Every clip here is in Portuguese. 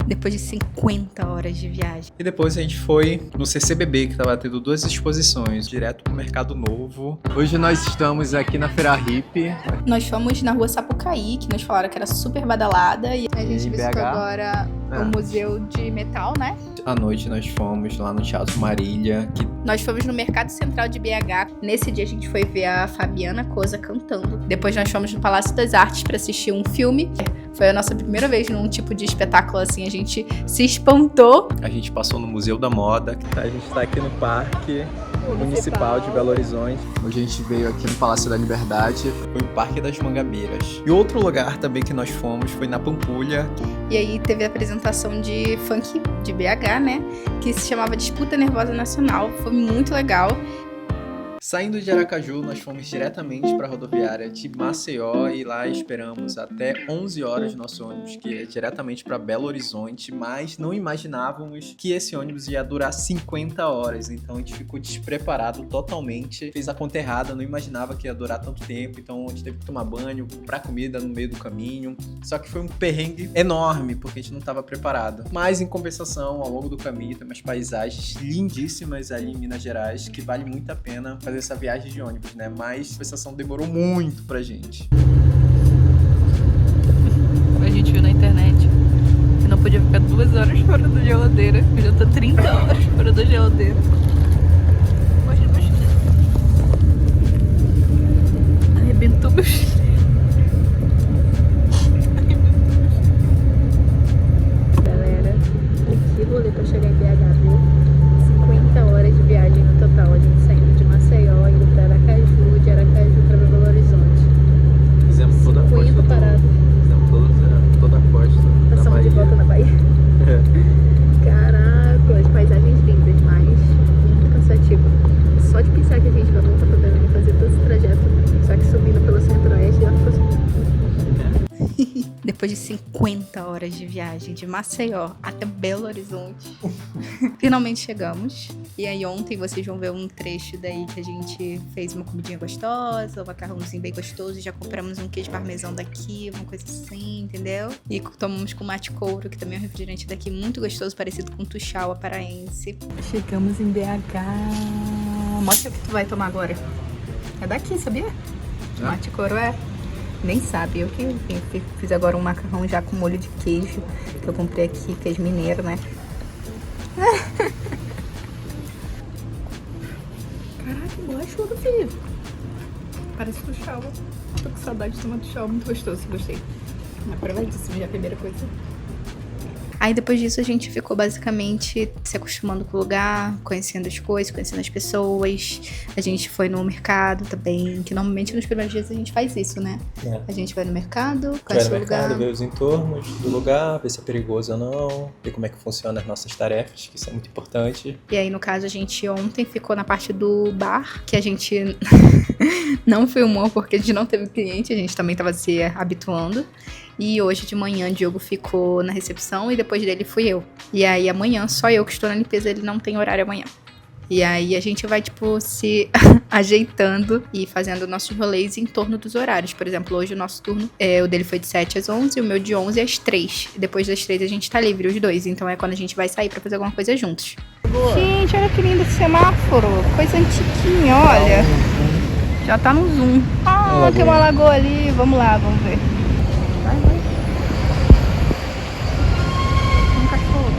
depois de 50 horas de viagem. E depois a gente foi no CCBB, que tava tendo 2 exposições, direto pro Mercado Novo. Hoje nós estamos aqui na Feira Hippie. Nós fomos na rua Sapucaí, que nos falaram que era super badalada. E a gente visitou agora o Museu de Metal, né? À noite nós fomos lá no Teatro Marília. Nós fomos no Mercado Central de BH. Nesse dia a gente foi ver a Fabiana Cosa cantando. Depois nós fomos no Palácio das Artes para assistir um filme. Foi a nossa primeira vez num tipo de espetáculo assim, a gente se espantou. A gente passou no Museu da Moda, a gente tá aqui no Parque Municipal de Belo Horizonte. Hoje a gente veio aqui no Palácio da Liberdade, foi o Parque das Mangabeiras. E outro lugar também que nós fomos foi na Pampulha. E aí teve a apresentação de funk de BH, né, que se chamava Disputa Nervosa Nacional, foi muito legal. Saindo de Aracaju, nós fomos diretamente para a rodoviária de Maceió e lá esperamos até 11 horas nosso ônibus, que é diretamente para Belo Horizonte, mas não imaginávamos que esse ônibus ia durar 50 horas, então a gente ficou despreparado totalmente, fez a conta errada, não imaginava que ia durar tanto tempo, então a gente teve que tomar banho, comprar comida no meio do caminho, só que foi um perrengue enorme, porque a gente não estava preparado. Mas em compensação, ao longo do caminho tem umas paisagens lindíssimas ali em Minas Gerais, que vale muito a pena fazer essa viagem de ônibus, né? Mas a compensação demorou muito pra gente. A gente viu na internet que não podia ficar 2 horas fora da geladeira. Eu já tô 30 horas fora da geladeira. Arrebentou meu cheiro. Galera, que rolê pra chegar em BH, viu? 50 horas de viagem no total. A gente saindo de Maceió, indo pra Aracaju, de Aracaju pra Belo Horizonte. Fizemos toda a costa. Fizemos toda a costa. Passamos de volta na Bahia. Caraca, as paisagens lindas, mas muito cansativo. Só de pensar que a gente vai voltar pra Belém fazer todo esse trajeto, só que subindo pelo Centro-Oeste, já ficou. Depois de 50 horas de viagem de Maceió até Belo Horizonte, finalmente chegamos. E aí ontem vocês vão ver um trecho daí que a gente fez uma comidinha gostosa, um macarrãozinho bem gostoso, e já compramos um queijo parmesão daqui, uma coisa assim, entendeu? E tomamos com mate couro, que também é um refrigerante daqui muito gostoso, parecido com tuxau, a paraense. Chegamos em BH. Mostra o que tu vai tomar agora. É daqui, sabia? Mate couro é... Nem sabe, eu que fiz agora um macarrão já com molho de queijo, que eu comprei aqui, queijo mineiro, né? Caraca, igual a chuva, filho. Parece tuxau. Tô com saudade de tomar tuxau, muito gostoso, gostei. Aproveitíssimo, já é a primeira coisa. Aí depois disso a gente ficou basicamente se acostumando com o lugar, conhecendo as coisas, conhecendo as pessoas. A gente foi no mercado também, que normalmente nos primeiros dias a gente faz isso, né? É. A gente vai no mercado, conhece o lugar. Ver os entornos do lugar, ver se é perigoso ou não, ver como é que funcionam as nossas tarefas, que isso é muito importante. E aí, no caso, a gente ontem ficou na parte do bar, que a gente não filmou porque a gente não teve cliente, a gente também tava se habituando. E hoje de manhã, Diogo ficou na recepção e depois dele fui eu. E aí amanhã, só eu que estou na limpeza, ele não tem horário amanhã. E aí a gente vai, tipo, se ajeitando e fazendo nossos rolês em torno dos horários. Por exemplo, hoje o nosso turno, o dele foi de 7 às 11 e o meu de 11 às 3. E depois das 3 a gente tá livre, os dois. Então é quando a gente vai sair pra fazer alguma coisa juntos. Boa. Gente, olha que lindo esse semáforo. Coisa antiguinha, olha. Já tá no zoom. Ah, tem uma lagoa ali. Vamos lá, vamos ver. Vai. Um cachorro.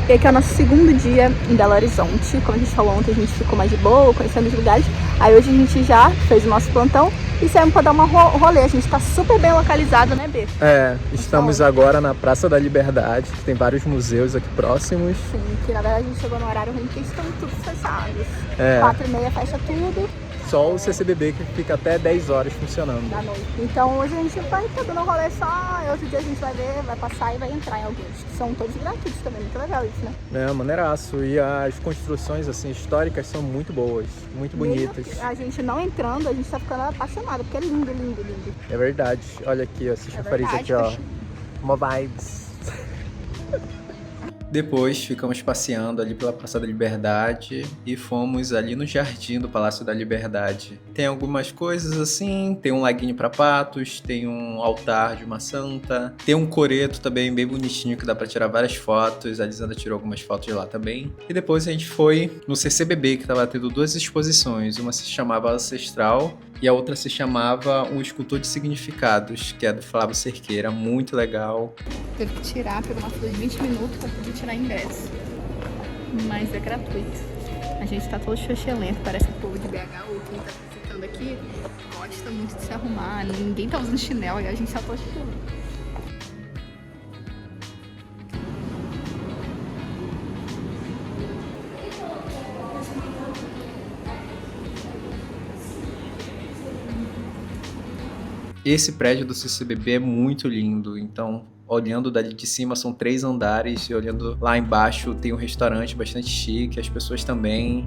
E aqui é o nosso segundo dia em Belo Horizonte. Como a gente falou ontem, a gente ficou mais de boa, conhecendo os lugares. Aí hoje a gente já fez o nosso plantão e saímos pra dar uma rolê. A gente tá super bem localizado, né, B? Estamos agora na Praça da Liberdade, que tem vários museus aqui próximos. Sim, que na verdade a gente chegou no horário ruim, porque estão tudo fechados. 4h30 fecha tudo. Só o CCBB que fica até 10 horas funcionando. Da noite. Então hoje a gente vai estar dando um rolê só, e outro dia a gente vai ver, vai passar e vai entrar em alguns. Que são todos gratuitos também, muito legal isso, né? Maneiraço. E as construções, assim, históricas são muito boas, muito bonitas. A gente não entrando, a gente tá ficando apaixonado, porque é lindo, lindo, lindo. É verdade. Olha aqui, ó, esse chafariz aqui, ó. Uma vibes. Depois ficamos passeando ali pela Praça da Liberdade e fomos ali no jardim do Palácio da Liberdade. Tem algumas coisas assim, tem um laguinho para patos, tem um altar de uma santa, tem um coreto também bem bonitinho que dá para tirar várias fotos. A Lisandra tirou algumas fotos de lá também. E depois a gente foi no CCBB, que tava tendo duas exposições. Uma se chamava Ancestral e a outra se chamava O Escultor de Significados, que é do Flávio Cerqueira, muito legal. Teve que tirar, pegou uma fila de 20 minutos pra poder tirar ingresso. Mas é gratuito. A gente tá todo xoxelento, parece que o povo de BH, ou quem tá visitando aqui, gosta muito de se arrumar. Ninguém tá usando chinelo, e a gente tá todo xoxelento. Esse prédio do CCBB é muito lindo, então olhando dali de cima são 3 andares e olhando lá embaixo tem um restaurante bastante chique, as pessoas também.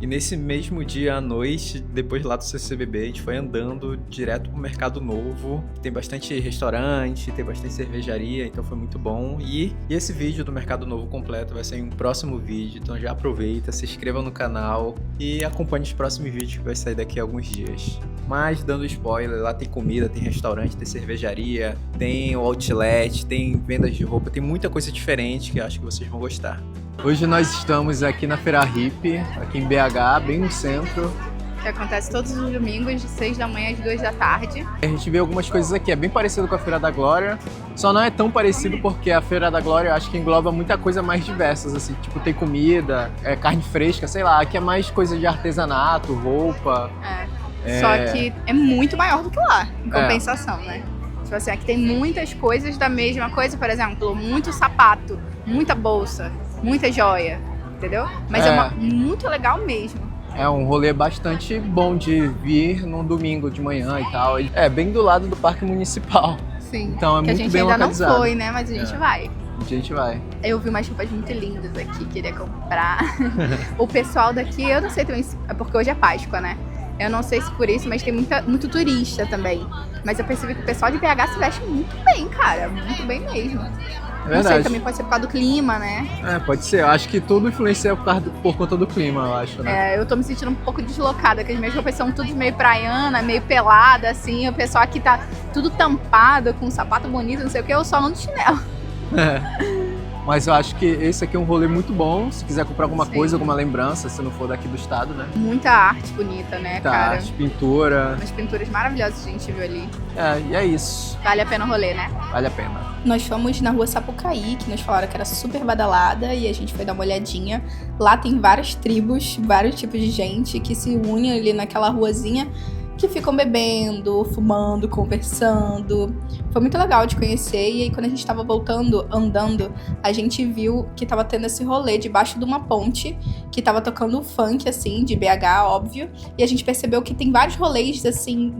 E nesse mesmo dia à noite, depois lá do CCBB, a gente foi andando direto pro Mercado Novo. Tem bastante restaurante, tem bastante cervejaria, então foi muito bom. E esse vídeo do Mercado Novo completo vai sair em um próximo vídeo, então já aproveita, se inscreva no canal e acompanhe os próximos vídeos que vai sair daqui a alguns dias. Mas dando spoiler, lá tem comida, tem restaurante, tem cervejaria, tem outlet, tem vendas de roupa, tem muita coisa diferente que eu acho que vocês vão gostar. Hoje nós estamos aqui na Feira Hippie, aqui em BH, bem no centro. Que acontece todos os domingos, de 6 da manhã às 2 da tarde. A gente vê algumas coisas aqui, é bem parecido com a Feira da Glória, só não é tão parecido porque a Feira da Glória eu acho que engloba muita coisa mais diversas, assim, tipo tem comida, carne fresca, sei lá, aqui é mais coisa de artesanato, roupa. Só que é muito maior do que lá, em compensação, né? Tipo assim, aqui tem muitas coisas da mesma coisa, por exemplo, muito sapato, muita bolsa, muita joia, entendeu? Mas é muito legal mesmo. É um rolê bastante bom de vir num domingo de manhã e tal. É bem do lado do Parque Municipal. Sim, então é que muito bem localizado. A gente ainda não foi, né? Mas a gente vai. A gente vai. Eu vi umas roupas muito lindas aqui, queria comprar. O pessoal daqui, eu não sei também, é porque hoje é Páscoa, né? Eu não sei se por isso, mas tem muito turista também. Mas eu percebi que o pessoal de BH se veste muito bem, cara. Muito bem mesmo. É verdade. Não sei, também pode ser por causa do clima, né? Pode ser. Eu acho que tudo influencia por conta do clima, eu acho, né? Eu tô me sentindo um pouco deslocada, porque as minhas roupas são tudo meio praiana, meio pelada, assim. O pessoal aqui tá tudo tampado, com um sapato bonito, não sei o que, eu só ando de chinelo. Mas eu acho que esse aqui é um rolê muito bom, se quiser comprar alguma coisa, alguma lembrança, se não for daqui do estado, né? Muita arte bonita, né, cara? Arte, pintura. Umas pinturas maravilhosas que a gente viu ali. E é isso. Vale a pena o rolê, né? Vale a pena. Nós fomos na rua Sapucaí, que nos falaram que era super badalada, e a gente foi dar uma olhadinha. Lá tem várias tribos, vários tipos de gente que se unem ali naquela ruazinha, que ficam bebendo, fumando, conversando. Foi muito legal de conhecer. E aí, quando a gente tava voltando, andando, a gente viu que tava tendo esse rolê debaixo de uma ponte, que tava tocando funk, assim, de BH, óbvio. E a gente percebeu que tem vários rolês, assim,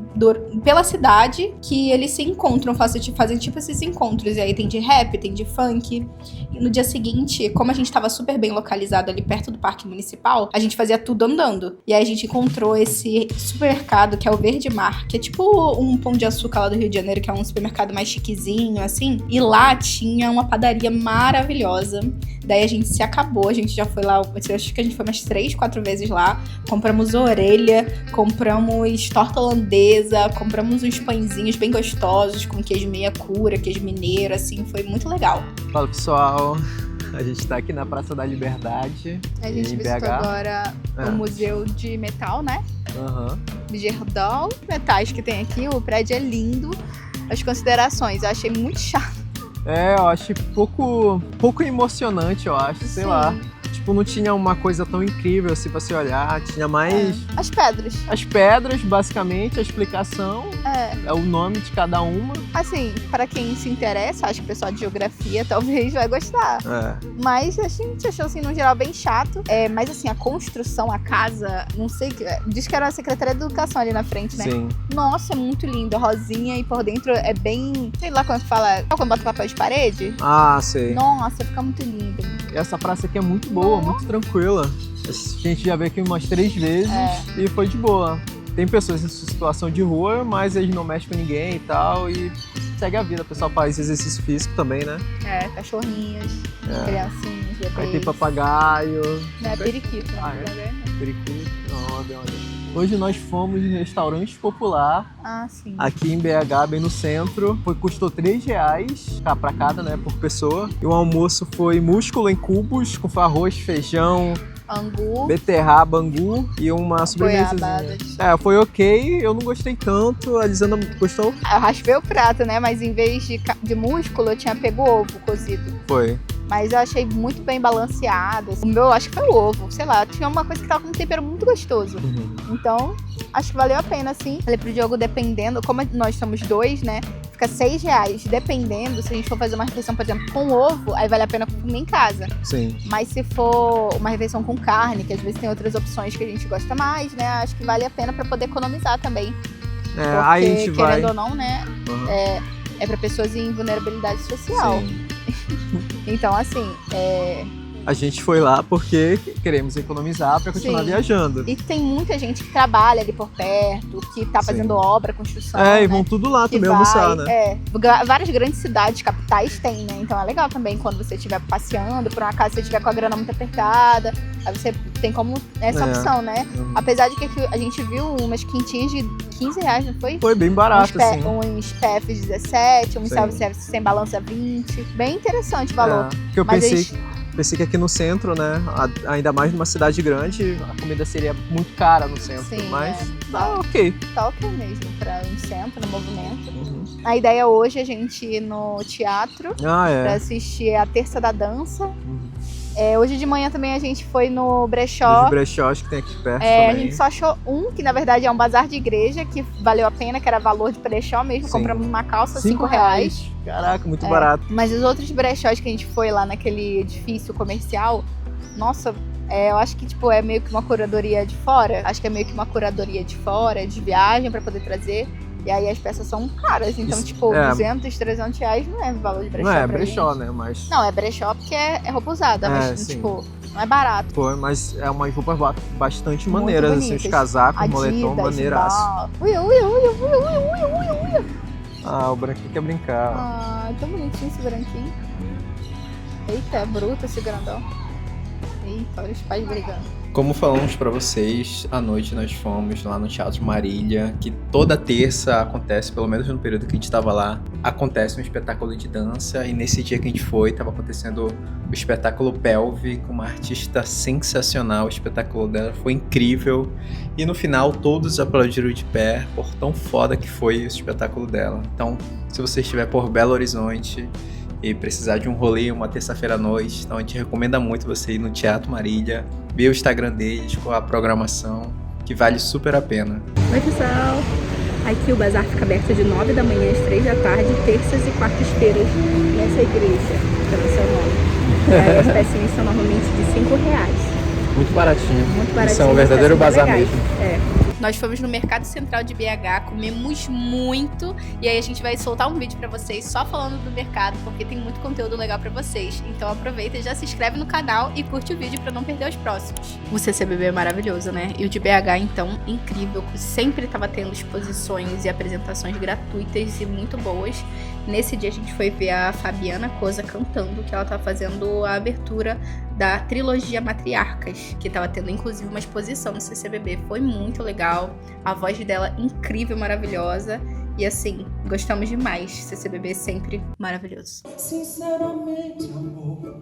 pela cidade, que eles se encontram, fazem tipo esses encontros. E aí tem de rap, tem de funk. E no dia seguinte, como a gente tava super bem localizado ali perto do Parque Municipal, a gente fazia tudo andando. E aí a gente encontrou esse supermercado, que é o Verde Mar, que é tipo um Pão de Açúcar lá do Rio de Janeiro, que é um supermercado mais chiquezinho, assim. E lá tinha uma padaria maravilhosa. Daí a gente se acabou, a gente já foi lá, eu acho que a gente foi umas 3, 4 vezes lá. Compramos orelha, compramos torta holandesa, compramos uns pãezinhos bem gostosos, com queijo meia cura, queijo mineiro, assim, foi muito legal. Fala, pessoal. A gente tá aqui na Praça da Liberdade. A gente visitou BH. Agora o Museu de Metal, né? De Gerdau. Metais que tem aqui, o prédio é lindo. As considerações, eu achei muito chato. Eu achei pouco emocionante, eu acho, sei lá. Tipo, não tinha uma coisa tão incrível assim pra você olhar, tinha mais... As pedras. As pedras, basicamente, a explicação, é o nome de cada uma. Assim, pra quem se interessa, acho que o pessoal de geografia talvez vai gostar. Mas a gente achou, assim, no geral, bem chato. Mas, assim, a construção, a casa, não sei, diz que era a Secretaria de Educação ali na frente, né? Sim. Nossa, é muito lindo, rosinha, e por dentro é bem, sei lá como é que fala, sabe quando bota papel de parede? Sei. Nossa, fica muito lindo. Essa praça aqui é muito boa, muito tranquila. A gente já veio aqui umas 3 vezes e foi de boa. tem pessoas em situação de rua, mas eles não mexem com ninguém e tal, e segue a vida. O pessoal faz exercício físico também, né? Cachorrinhos, criancinhas, bebês. Aí tem papagaio. Periquito, né? Periquito. Olha. Hoje nós fomos em restaurante popular, sim. Aqui em BH, bem no centro. Custou R$3 pra cada, né, por pessoa. E o almoço foi músculo em cubos, com arroz, feijão, angu, beterraba, angu e uma sobremesazinha. Foi ok, eu não gostei tanto. A Lisandra gostou? Eu raspei o prato, né, mas em vez de músculo, eu tinha pego ovo cozido. Foi. Mas eu achei muito bem balanceado. O meu, acho que foi o ovo. Sei lá, tinha uma coisa que tava com um tempero muito gostoso. Então, acho que valeu a pena, sim. Falei pro Diogo, dependendo, como nós somos 2, né? Fica R$6. Dependendo, se a gente for fazer uma refeição, por exemplo, com ovo, aí vale a pena comer em casa. Sim. Mas se for uma refeição com carne, que às vezes tem outras opções que a gente gosta mais, né? Acho que vale a pena pra poder economizar também. Porque, aí a gente querendo ou não, né? É pra pessoas em vulnerabilidade social. Sim. Então, assim, a gente foi lá porque queremos economizar para continuar viajando. E tem muita gente que trabalha ali por perto, que tá fazendo obra, construção. E vão tudo lá também almoçar, né? Várias grandes cidades, capitais tem, né? Então é legal também quando você estiver passeando, por um acaso você estiver com a grana muito apertada, aí você tem como essa opção, né? Apesar de que a gente viu umas quentinhas de R$15, não foi? Foi bem barato, assim. Uns PF 17, uns self-service sem balança 20. Bem interessante o valor. Que eu pensei que aqui no centro, né, ainda mais numa cidade grande, a comida seria muito cara no centro. Sim, mas tá ok. Tá ok mesmo, pra um centro, no movimento. A ideia hoje é a gente ir no teatro pra assistir a Terça da Dança. Hoje de manhã também a gente foi no brechó. Os brechós que tem aqui perto também. A gente só achou um, que na verdade é um bazar de igreja, que valeu a pena, que era valor de brechó mesmo. Sim. Compramos uma calça, R$5. Caraca, muito barato. Mas os outros brechós que a gente foi lá naquele edifício comercial, nossa, eu acho que tipo, é meio que uma curadoria de fora. Acho que é meio que uma curadoria de fora, de viagem pra poder trazer. E aí as peças são caras, então R$200, R$300 não é valor de brechó. Não é brechó, né? Mas... Não, é brechó porque é roupa usada, mas tipo, não é barato. Pô, mas é umas roupas bastante maneiras, assim, os casacos, moletom, maneiraço. Uia. O branquinho quer brincar. Tão bonitinho esse branquinho. Eita, é bruto esse grandão. Eita, olha os pais brigando. Como falamos pra vocês, à noite nós fomos lá no Teatro Marília, que toda terça acontece, pelo menos no período que a gente estava lá, acontece um espetáculo de dança, e nesse dia que a gente foi, estava acontecendo o espetáculo Pelve, com uma artista sensacional. O espetáculo dela foi incrível, e no final todos aplaudiram de pé, por tão foda que foi o espetáculo dela. Então, se você estiver por Belo Horizonte e precisar de um rolê uma terça-feira à noite, então a gente recomenda muito você ir no Teatro Marília, ver o Instagram deles com a programação, que vale super a pena. Oi pessoal, aqui o bazar fica aberto de 9 da manhã às 3 da tarde, terças e quartas-feiras, nessa igreja, que é o seu nome. As pecinhas são normalmente de R$5. Muito baratinho. Muito baratinho. São um verdadeiro bazar mesmo. Nós fomos no Mercado Central de BH, comemos muito, e aí a gente vai soltar um vídeo pra vocês só falando do mercado, porque tem muito conteúdo legal pra vocês. Então aproveita e já se inscreve no canal e curte o vídeo pra não perder os próximos. O CCBB é maravilhoso, né? E o de BH, então, incrível. Sempre tava tendo exposições e apresentações gratuitas e muito boas. Nesse dia a gente foi ver a Fabiana Cosa cantando, que ela tava fazendo a abertura da trilogia Matriarcas, que tava tendo inclusive uma exposição no CCBB. Foi muito legal, a voz dela incrível, maravilhosa, e assim, gostamos demais. CCBB sempre maravilhoso. Sinceramente, amor,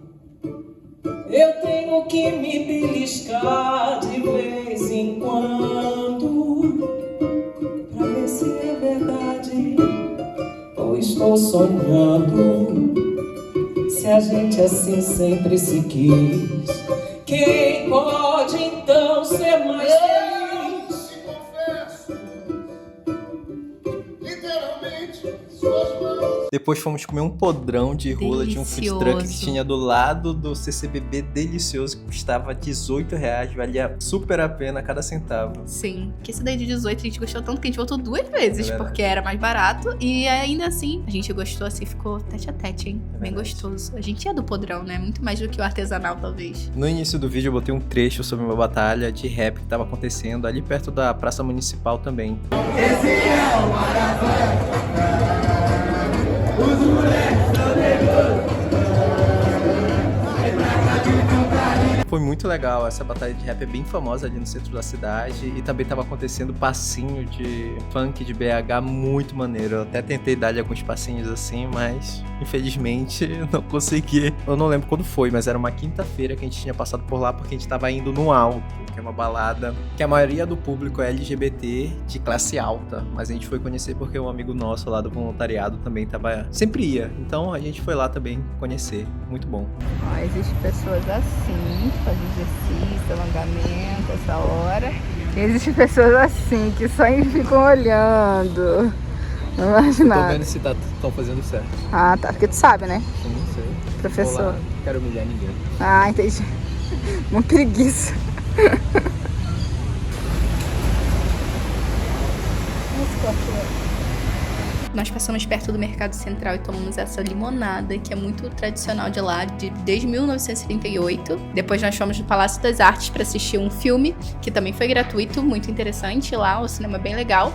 eu tenho que me beliscar de vez em quando, pra ver se é verdade ou estou sonhando. Se a gente assim sempre se quis, quem pode então ser mais feliz? Te confesso, literalmente, suas mãos Depois fomos comer um podrão de rola de um food truck que Delicioso. tinha do lado do CCBB, delicioso, que custava R$18, valia super a pena cada centavo. Sim, que esse daí de 18 a gente gostou tanto que a gente voltou 2 vezes, É verdade. porque era mais barato. E ainda assim, a gente gostou assim, ficou tete a tete, hein? É Bem verdade. gostoso. A gente é do podrão, né? Muito mais do que o artesanal, talvez. No início do vídeo eu botei um trecho sobre uma batalha de rap que estava acontecendo ali perto da Praça Municipal também. Foi muito legal, essa batalha de rap é bem famosa ali no centro da cidade e também tava acontecendo passinho de funk de BH muito maneiro. Eu até tentei dar alguns passinhos assim, mas infelizmente não consegui. Eu não lembro quando foi, mas era uma quinta-feira que a gente tinha passado por lá porque a gente tava indo no Alto, que é uma balada que a maioria do público é LGBT de classe alta, mas a gente foi conhecer porque um amigo nosso lá do voluntariado também sempre ia. Então a gente foi lá também conhecer. Muito bom. Ó, existem pessoas assim, que fazem exercício, alongamento, essa hora. E existem pessoas assim, que só ficam olhando. Não faz nada. se estão fazendo certo. Ah, tá. Porque tu sabe, né? Eu não sei. Professor. Olá, não quero humilhar ninguém. Ah, entendi. Uma preguiça. Nós passamos perto do Mercado Central e tomamos essa limonada, que é muito tradicional de lá, desde 1938. Depois nós fomos no Palácio das Artes para assistir um filme, que também foi gratuito, muito interessante lá, o cinema bem legal.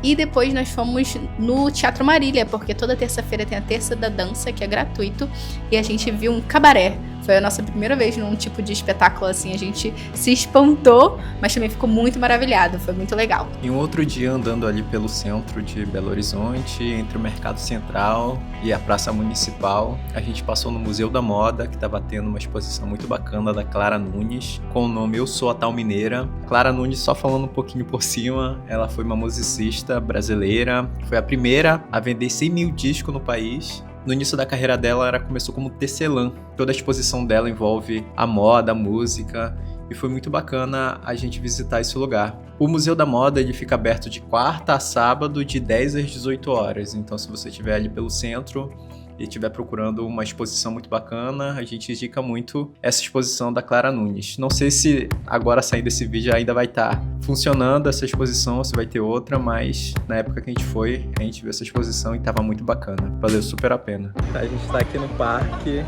E depois nós fomos no Teatro Marília, porque toda terça-feira tem a Terça da Dança, que é gratuito, e a gente viu um cabaré. Foi a nossa primeira vez num tipo de espetáculo assim, a gente se espantou, mas também ficou muito maravilhado, foi muito legal. E um outro dia andando ali pelo centro de Belo Horizonte, entre o Mercado Central e a Praça Municipal, a gente passou no Museu da Moda, que estava tendo uma exposição muito bacana da Clara Nunes, com o nome Eu Sou a Tal Mineira. Clara Nunes, só falando um pouquinho por cima, ela foi uma musicista brasileira, foi a primeira a vender 100 mil discos no país. No início da carreira dela, ela começou como tecelã. Toda a exposição dela envolve a moda, a música, e foi muito bacana a gente visitar esse lugar. O Museu da Moda ele fica aberto de quarta a sábado, de 10 às 18 horas. Então, se você estiver ali pelo centro e estiver procurando uma exposição muito bacana, a gente indica muito essa exposição da Clara Nunes. Não sei se agora saindo desse vídeo ainda vai estar funcionando essa exposição ou se vai ter outra, mas na época que a gente viu essa exposição e estava muito bacana. Valeu super a pena. A gente está aqui no Parque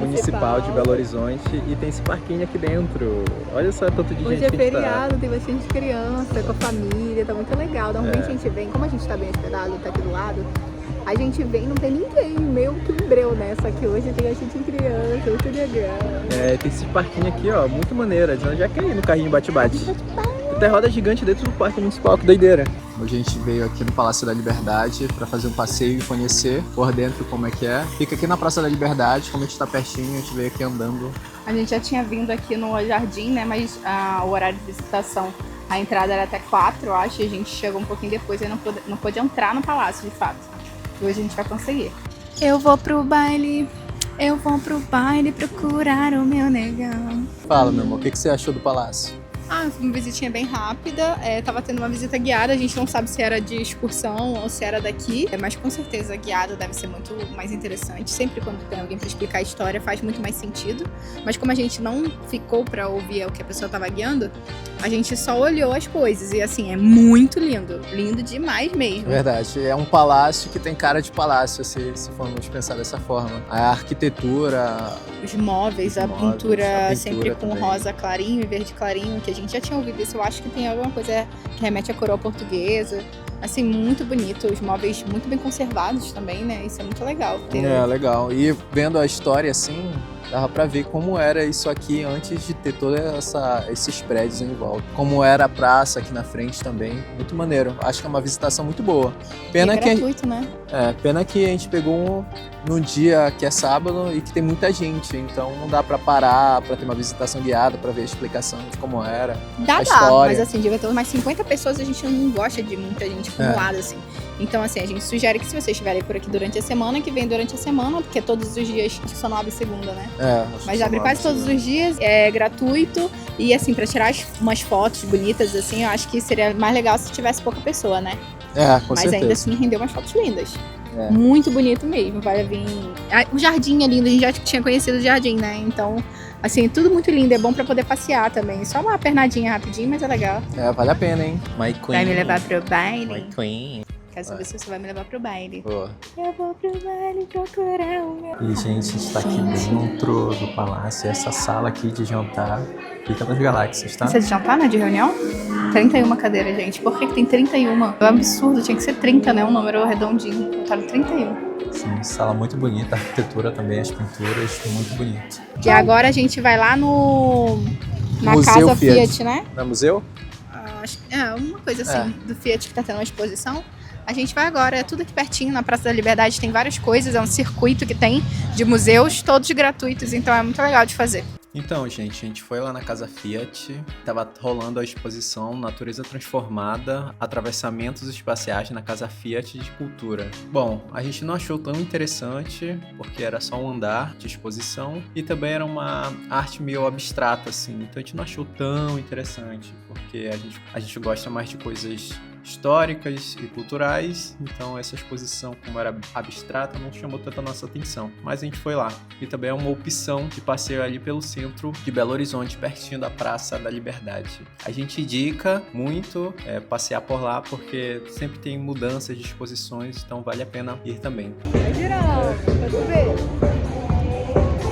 Municipal de Belo Horizonte e tem esse parquinho aqui dentro. Olha só tanto de Hoje gente é que feriado, tem bastante criança, com a família, tá muito legal. Normalmente a gente vem, como a gente tá bem hospedado, tá aqui do lado, a gente vem e não tem ninguém, meio que um breu, né? Só que hoje tem a gente criança, muito legal. É, tem esse parquinho aqui, ó, muito maneiro. De onde já quer ir no carrinho bate-bate. Tem até roda gigante dentro do Parque Municipal, que doideira. Hoje a gente veio aqui no Palácio da Liberdade para fazer um passeio e conhecer por dentro como é que é. Fica aqui na Praça da Liberdade, como a gente tá pertinho, a gente veio aqui andando. A gente já tinha vindo aqui no jardim, né? Mas o horário de visitação, a entrada era até 4, eu acho, e a gente chegou um pouquinho depois e não pôde entrar no palácio, de fato. Hoje a gente vai conseguir. Eu vou pro baile procurar o meu negão. Fala, meu amor, o que você achou do palácio? Ah, foi uma visitinha bem rápida, tava tendo uma visita guiada, a gente não sabe se era de excursão ou se era daqui, mas com certeza guiada deve ser muito mais interessante, sempre quando tem alguém pra explicar a história faz muito mais sentido, mas como a gente não ficou pra ouvir o que a pessoa tava guiando, a gente só olhou as coisas e assim, é muito lindo, lindo demais mesmo. Verdade, é um palácio que tem cara de palácio, se formos pensar dessa forma. A arquitetura... Os móveis, a móveis, pintura sempre com também. rosa clarinho e verde clarinho, que a gente já tinha ouvido isso, eu acho que tem alguma coisa que remete à coroa portuguesa. Assim, muito bonito, os móveis muito bem conservados também, né? Isso é muito legal. É, legal. E vendo a história assim, dava pra ver como era isso aqui antes de ter todos esses prédios em volta. Como era a praça aqui na frente também. Muito maneiro. Acho que é uma visitação muito boa. Pena é que gratuito, né? pena que a gente pegou num dia que é sábado e que tem muita gente. Então não dá pra parar pra ter uma visitação guiada, pra ver a explicação de como era. Dá, história. mas assim, devia ter mais 50 pessoas, a gente não gosta de muita gente acumulada, assim. Então, assim, a gente sugere que se vocês estiverem por aqui durante a semana, que venham durante a semana, porque todos os dias, acho que só não abre segunda, né? Mas abre quase todos os dias, é gratuito. E assim, pra tirar umas fotos bonitas, assim, eu acho que seria mais legal se tivesse pouca pessoa, né? Com Mas certeza. ainda assim rendeu umas fotos lindas. Muito bonito mesmo, vale vir. O jardim é lindo, a gente já tinha conhecido o jardim, né? Então, assim, tudo muito lindo, é bom pra poder passear também. Só uma pernadinha rapidinho, mas é legal. Vale a pena, hein? My Queen. Vai me levar pro baile? My Queen. Quero saber se você vai me levar pro baile. Boa. Eu vou pro baile procurar o meu... E, gente, a gente tá aqui dentro do palácio. Essa sala aqui de jantar fica nas galáxias, tá? Isso é de jantar, né? De reunião? 31 cadeiras, gente. Por que tem 31? É um absurdo, tinha que ser 30, né? Um número redondinho. Botaram 31. Sim, sala muito bonita. A arquitetura também, as pinturas, muito bonito. E agora a gente vai lá na Museu Casa Fiat, né? No museu? Acho que é uma coisa assim, do Fiat que tá tendo uma exposição. A gente vai agora, é tudo aqui pertinho, na Praça da Liberdade tem várias coisas, é um circuito que tem de museus, todos gratuitos, então é muito legal de fazer. Então, gente, a gente foi lá na Casa Fiat, tava rolando a exposição Natureza Transformada, Atravessamentos Espaciais na Casa Fiat de Cultura. Bom, a gente não achou tão interessante, porque era só um andar de exposição, e também era uma arte meio abstrata, assim, então a gente não achou tão interessante, porque a gente gosta mais de coisas históricas e culturais, então essa exposição, como era abstrata, não chamou tanta nossa atenção, mas a gente foi lá. E também é uma opção de passeio ali pelo centro de Belo Horizonte, pertinho da Praça da Liberdade. A gente indica muito passear por lá, porque sempre tem mudanças de exposições, então vale a pena ir também. Vai girando, pode ver.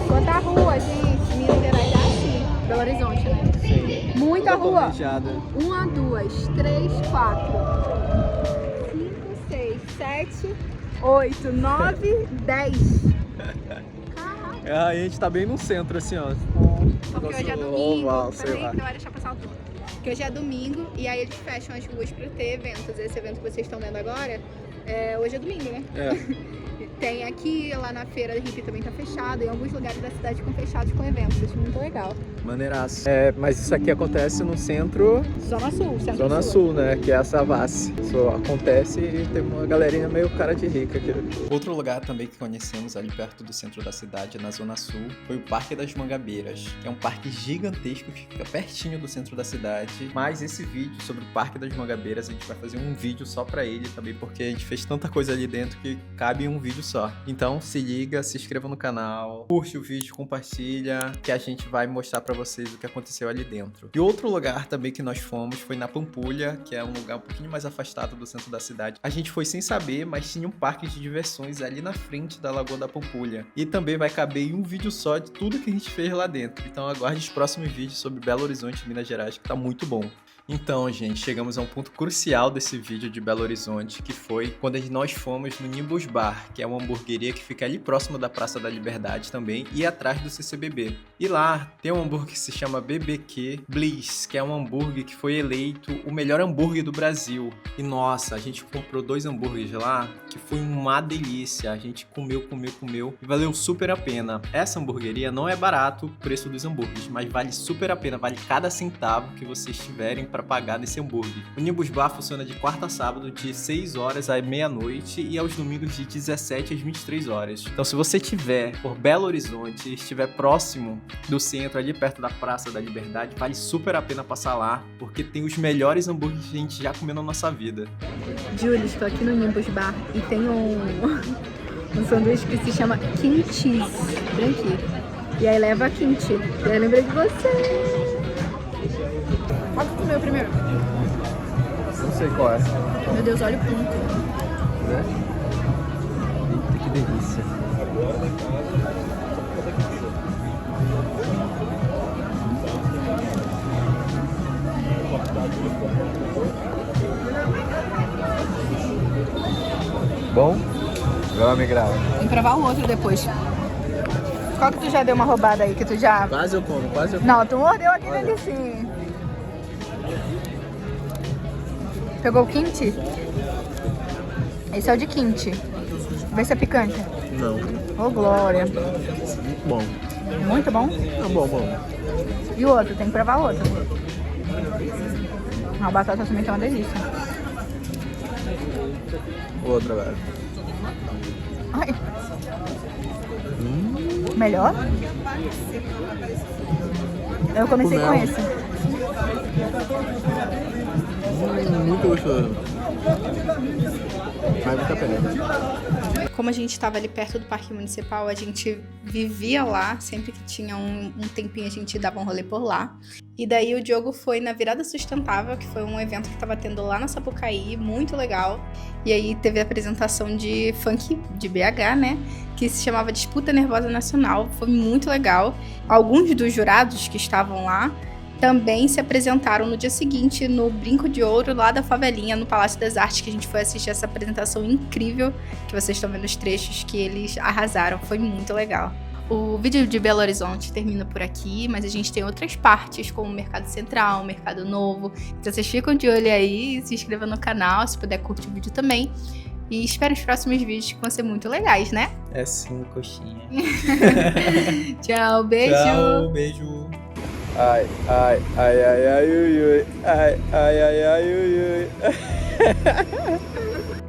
Quanta rua, gente, Minas Gerais é assim, Belo Horizonte, né? Sim. Muita rua. 1, 2, 3, 4, 5, 6, 7, 8, 9, 10. A gente tá bem no centro, assim, ó. Porque hoje é domingo. Peraí, que vai deixar passar o turno. Porque hoje é domingo e aí eles fecham as ruas pra ter eventos. Esse evento que vocês estão vendo agora, hoje é domingo, né? Tem aqui, lá na feira da Hippie também tá fechado. Em alguns lugares da cidade ficam fechados com eventos. Isso é muito legal. Maneiraço. Mas isso aqui acontece no centro... Zona Sul, centro Zona Sul, né? Que é a Savassi. Isso acontece e tem uma galerinha meio cara de rica aqui. Outro lugar também que conhecemos ali perto do centro da cidade, na Zona Sul, foi o Parque das Mangabeiras, que é um parque gigantesco que fica pertinho do centro da cidade. Mas esse vídeo sobre o Parque das Mangabeiras, a gente vai fazer um vídeo só pra ele também, porque a gente fez tanta coisa ali dentro que cabe em um vídeo só. Então se liga, se inscreva no canal, curte o vídeo, compartilha, que a gente vai mostrar pra vocês o que aconteceu ali dentro. E outro lugar também que nós fomos foi na Pampulha, que é um lugar um pouquinho mais afastado do centro da cidade. A gente foi sem saber, mas tinha um parque de diversões ali na frente da Lagoa da Pampulha. E também vai caber em um vídeo só de tudo que a gente fez lá dentro. Então aguarde os próximos vídeos sobre Belo Horizonte, Minas Gerais, que tá muito bom. Então, gente, chegamos a um ponto crucial desse vídeo de Belo Horizonte, que foi quando nós fomos no Nimbus Bar, que é uma hamburgueria que fica ali próximo da Praça da Liberdade também, e atrás do CCBB. E lá tem um hambúrguer que se chama BBQ Bliss, que é um hambúrguer que foi eleito o melhor hambúrguer do Brasil. E nossa, a gente comprou 2 hambúrgueres lá, que foi uma delícia. A gente comeu e valeu super a pena. Essa hamburgueria não é barato o preço dos hambúrgueres, mas vale super a pena, vale cada centavo que vocês tiverem para pagar nesse hambúrguer. O Nimbus Bar funciona de quarta a sábado, de 6 horas à meia-noite, e aos domingos de 17 às 23 horas. Então, se você estiver por Belo Horizonte e estiver próximo do centro, ali perto da Praça da Liberdade, vale super a pena passar lá, porque tem os melhores hambúrgueres que a gente já comeu na nossa vida. Júlio, estou aqui no Nimbus Bar e tem um sanduíche que se chama kimchi, branquinho. E aí leva kimchi. E aí eu lembrei de você. Qual que comeu primeiro? Não sei qual é. Meu Deus, olha o ponto. Eita, que delícia. Bom? Agora me grava. Tem que provar o outro depois. Qual que tu já deu uma roubada aí, que tu já... Quase eu como. Não, tu mordeu aquele ali sim. Pegou o kimchi? Esse é o de kimchi. Vê se é picante. Não. Ô, glória. Muito bom. Muito bom? É bom. E o outro? Tem que provar o outro. A batata também tá uma delícia. Outra, velho. Ai. Melhor? Eu comecei com esse. Muito gostoso. Vale muito a pena. Como a gente estava ali perto do Parque Municipal, a gente vivia lá. Sempre que tinha um tempinho, a gente dava um rolê por lá. E daí o Diogo foi na Virada Sustentável, que foi um evento que estava tendo lá na Sapucaí, muito legal. E aí teve a apresentação de funk de BH, né? Que se chamava Disputa Nervosa Nacional. Foi muito legal. Alguns dos jurados que estavam lá também se apresentaram no dia seguinte no Brinco de Ouro, lá da Favelinha, no Palácio das Artes, que a gente foi assistir essa apresentação incrível, que vocês estão vendo os trechos que eles arrasaram, foi muito legal. O vídeo de Belo Horizonte termina por aqui, mas a gente tem outras partes, como o Mercado Central, o Mercado Novo, então vocês ficam de olho aí, se inscrevam no canal, se puder curtir o vídeo também, e espero os próximos vídeos que vão ser muito legais, né? É sim, coxinha. Tchau, beijo! Tchau, beijo! Ai, ai, ai, ai, ai, ui, ui. Ai, ai, ai, ai, ui, ui.